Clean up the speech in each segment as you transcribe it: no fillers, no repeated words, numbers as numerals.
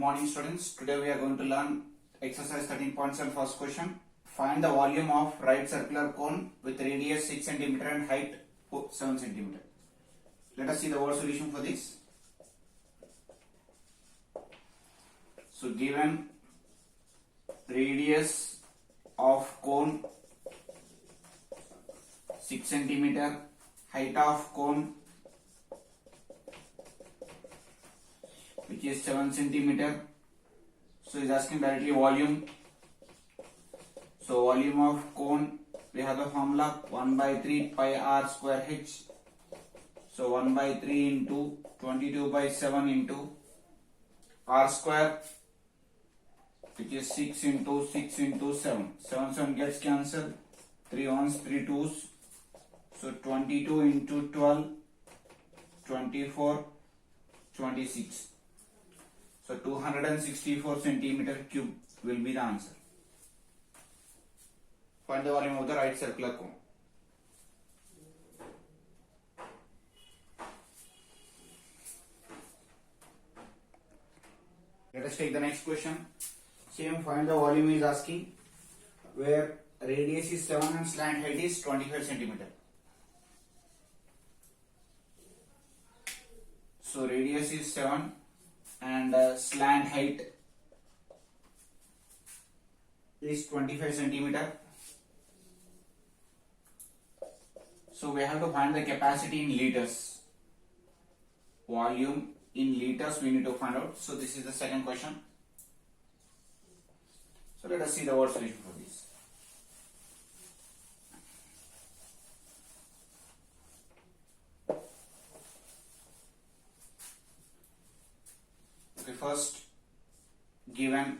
morning students. Today we are going to learn exercise 13.7 first question. Find the volume of right circular cone with radius 6 cm and height 7 cm. Let us see the word solution for this. So given radius of cone 6 cm, height of cone which is 7 cm. So is asking directly volume. So volume of cone, we have the formula 1 by 3 pi r square h. So 1 by 3 into 22 by 7 into r square, which is 6 into 6 into 7. 7 gets cancelled. 3 ones, 3 twos. So 22 into 12, 24, 26. So 264 centimeter cube will be the answer. Find the volume of the right circular cone. Let us take the next question. Same, find the volume is asking, where radius is 7 and slant height is 25 centimeter. So radius is 7 and slant height is 25 centimeter. So we have to find the capacity in liters. Volume in liters we need to find out. So this is the second question. So let us see the word solution for this. Okay, first given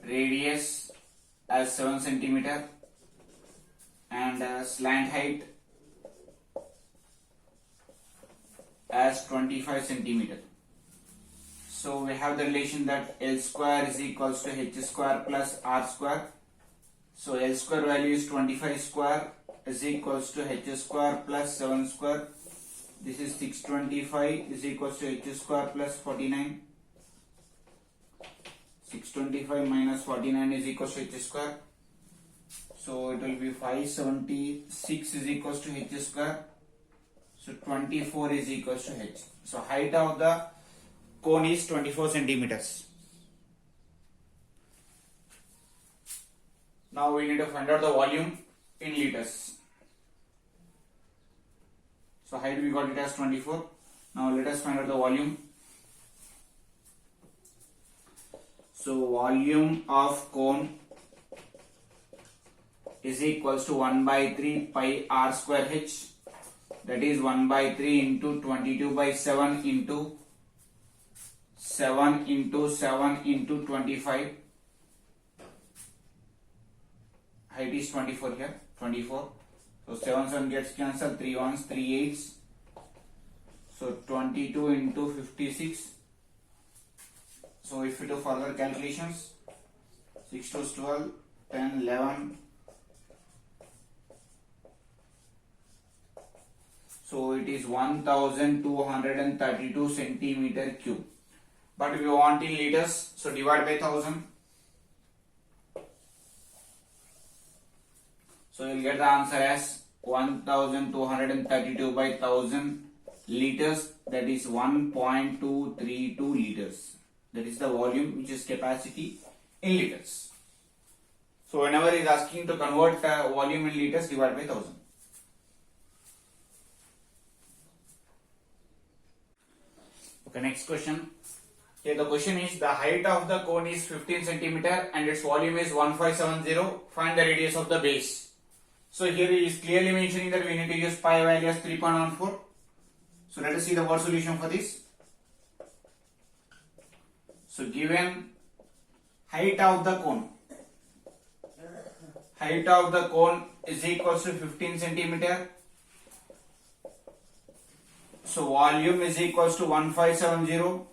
radius as 7 centimeter and slant height as 25 centimeter. So we have the relation that L square is equals to H square plus R square. So L square value is 25 square is equals to H square plus 7 square. This is 625 is equals to H square plus 49. 625 minus 49 is equals to H square. So it will be 576 is equals to H square. So 24 is equals to H. So height of the cone is 24 centimeters. Now we need to find out the volume in liters. So height we got it as 24. Now let us find out the volume. So volume of cone is equals to 1 by 3 pi r square h. That is 1 by 3 into 22 by 7 into 7 into 7 into 25. Height is 24 here. 24. So 7 gets cancelled. 3 ones, 3 8s. So 22 into 56. So if we do further calculations, 6 to 12, 10, 11. So it is 1232 centimeter cube. But we want in liters, so divide by 1000. So you will get the answer as 1232 by 1000 liters, that is 1.232 liters. That is the volume, which is capacity in liters. So whenever it is asking to convert volume in liters, divide by 1000. Okay, next question. Here the question is, the height of the cone is 15 centimeter and its volume is 1570. Find the radius of the base. So here it is clearly mentioning that we need to use pi value as 3.14. So let us see the word solution for this. So given height of the cone is equals to 15 centimeter. So volume is equals to 1570.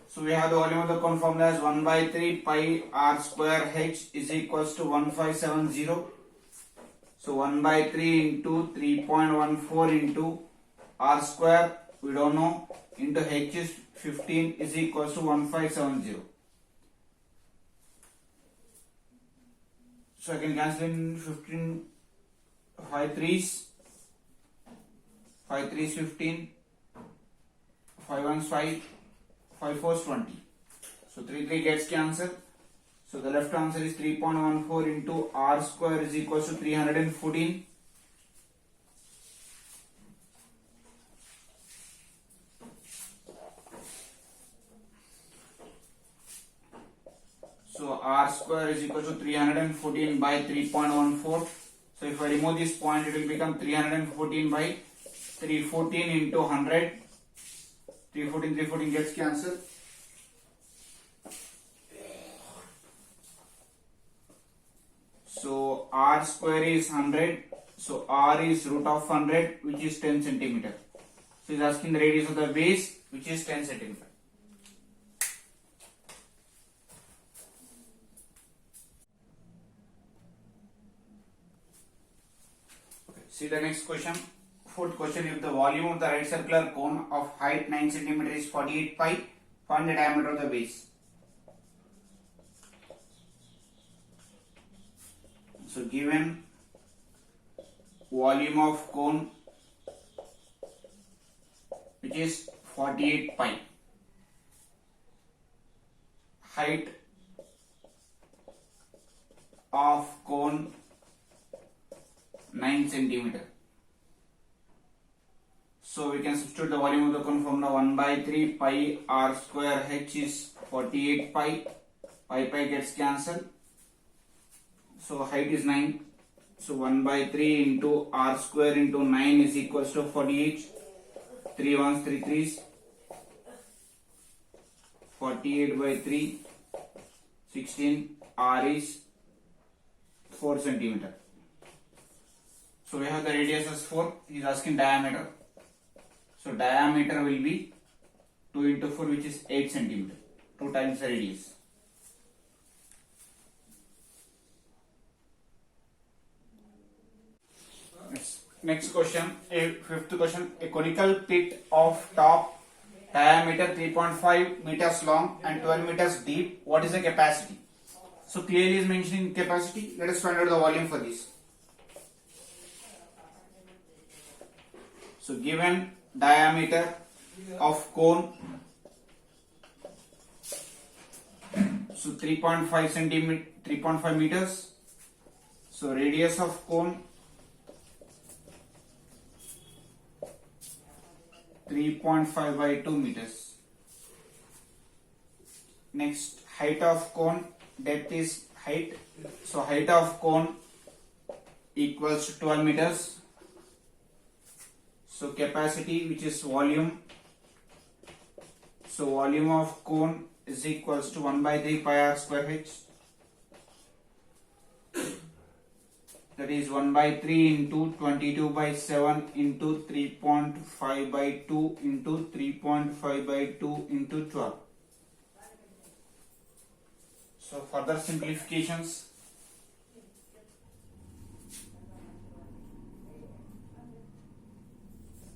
So we have the volume of the cone formula as 1 by 3 pi r square h is equals to 1570. So 1 by 3 into 3.14 into r square, we don't know, into h is 15 is equals to 1570. So I can cancel in 15, 5 3s, 15, 5 1s 5, 5 4s 20. So 3 gets cancelled. So the left answer is 3.14 into r square is equals to 314. So r square is equal to 314 by 3.14. So if I remove this point, it will become 314 by 314 into 100. 314 gets cancelled. So r square is 100. So r is root of 100, which is 10 centimeter. So he is asking the radius of the base, which is 10 centimeter. See the next question. Fourth question, if the volume of the right circular cone of height 9 cm is 48 pi, find the diameter of the base. So given volume of cone which is 48 pi, height of cone 9 centimeter. So we can substitute the volume of the cone from the 1 by 3 pi r square h is 48 pi. Pi gets cancelled. So height is 9. So 1 by 3 into r square into 9 is equals to 48. 3 1s 3 3s. 48 by 3 16. R is 4 centimeter. So we have the radius as 4. He is asking diameter. So diameter will be 2 into 4, which is 8 centimeter. 2 times the radius. Next question, fifth question. A conical pit of top diameter 3.5 meters long and 12 meters deep. What is the capacity? So clearly is mentioning capacity. Let us find out the volume for this. So given diameter of cone, so 3.5 centimeter, 3.5 meters. So radius of cone 3.5 by 2 meters. Next, height of cone, depth is height. So height of cone equals to 12 meters. So capacity, which is volume. So volume of cone is equals to 1 by 3 pi r square h. That is 1 by 3 into 22 by 7 into 3.5 by 2 into 3.5 by 2 into 12. So further simplifications.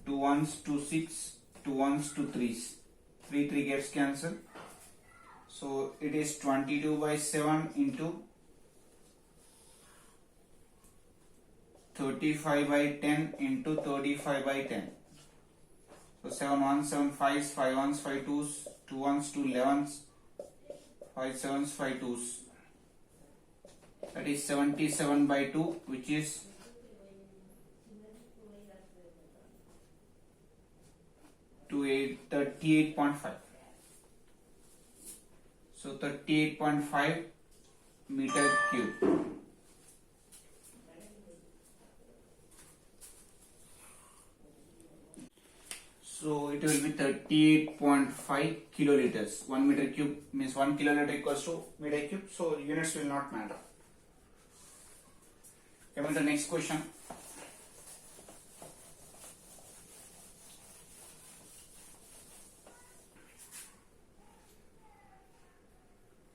Two ones, 2 6, 2 ones, 2 3s. 3 gets cancelled. So it is 22 by 7 into 35 by 10 into 35 by 10. So 7 1s, 7 5s, 5 1s, 5 2s, 2 1s, 2 11s, 5 7s, 5 2s. That is 77 by 2, which is 38.5. So 38.5 meter cube. So it will be 38.5 kiloliters. 1 meter cube means 1 kiloliter equals to meter cube. So units will not matter. Coming to the next question.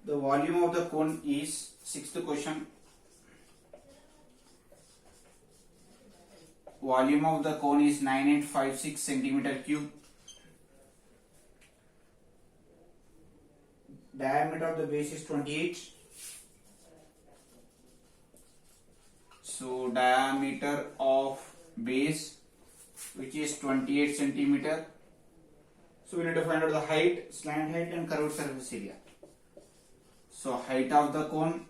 The volume of the cone is, sixth question. Volume of the cone is 9856 centimeter cube. diameter of the base is 28. So diameter of base, which is 28 centimeter. So we need to find out the height, slant height and curved surface area. So height of the cone,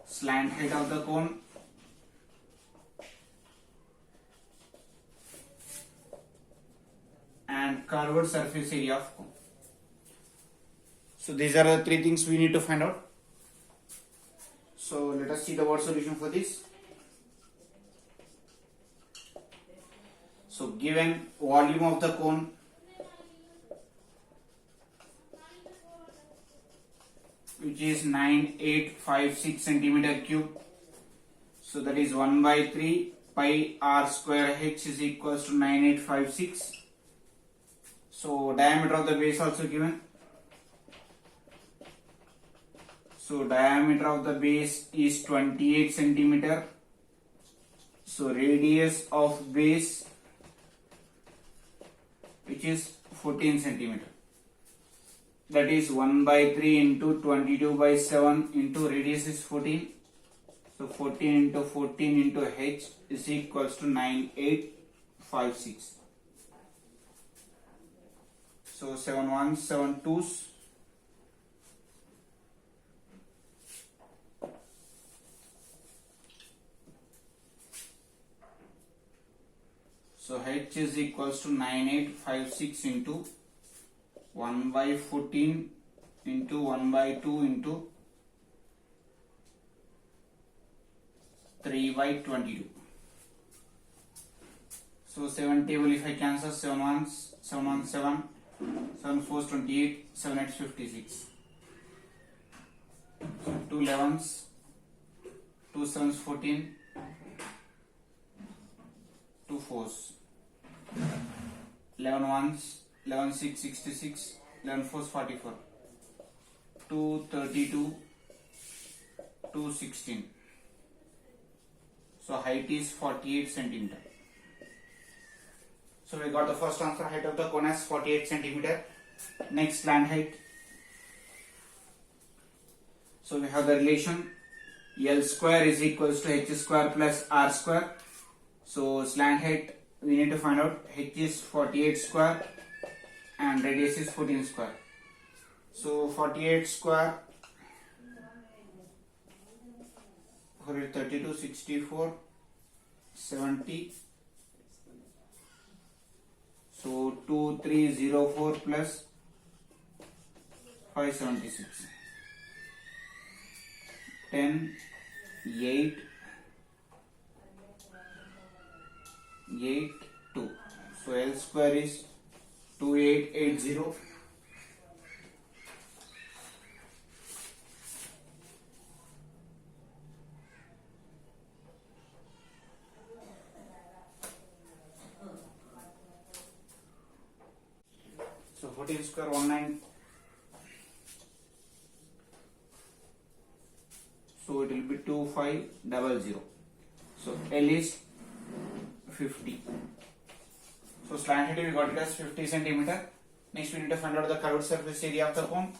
slant height of the cone, and curved surface area of cone. So these are the three things we need to find out. So let us see the word solution for this. So given volume of the cone, which is 9856 centimeter cube, so that is 1 by 3 pi r square h is equals to 9856. So diameter of the base also given. So diameter of the base is 28 centimeter. So radius of base, which is 14 centimeter. That is 1 by 3 into 22 by 7 into radius is 14. So 14 into 14 into h is equals to 9856. So 7 1s, 7 2s. So h is equals to 9856 into 1 by 14 into 1 by 2 into 3 by 22. So 7 table if I cancel, 7 1s, 7 1 7, 7 4s 28, 7 8 56. So 2 11s, 2 7s 14, 2 4s, 11 1s, 11 6 66, 11 4s 44, 2 32, 2 16. So height is 48 centimeter. So we got the first answer, height of the cone as 48 centimeter. Next, slant height. So we have the relation L square is equals to h square plus r square. So slant height we need to find out, h is 48 square and radius is 14 square. So 48 square, 32, 64, 70. So 2304 plus 576. 10, 8, 8, 2. So L square is 2880. So 14 square 19. So it will be 2500. So L is 50. So slant height we got it as 50 centimeter. Next we need to find out the curved surface area of the cone.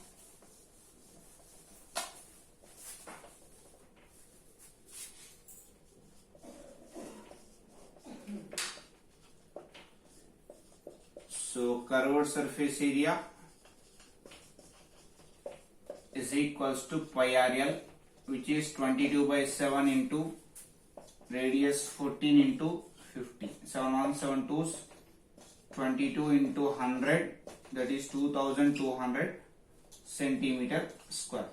So curved surface area is equals to pi RL, which is 22 by 7 into radius 14 into 50. 7 1 7 2s, 22 into 100, that is 2200 centimeter square.